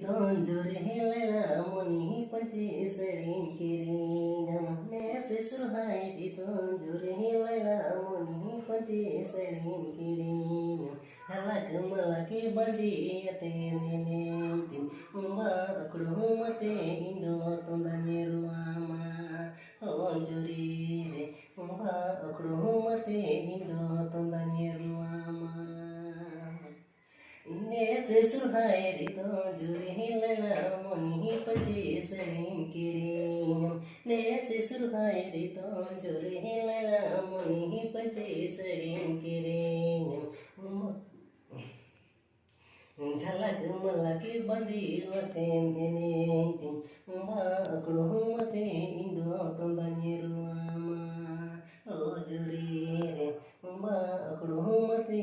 Donjur hilela moni panci sering kiri namanya sesuai di donjur hilela moni panci sering kiri halak malaki bandi atene tin umba akru mate indo tondane ruama onjuri re umba akru mate indo tondane ruama Nesse surraire do jurila moni paji sarin kirim Nesse surraire do jurila moni paji sarin kirim झलक मलक बंदी वते नेने बाकड़ो मते इंदो तंदनी रुआमा ओ जुरी रे बाकड़ो मते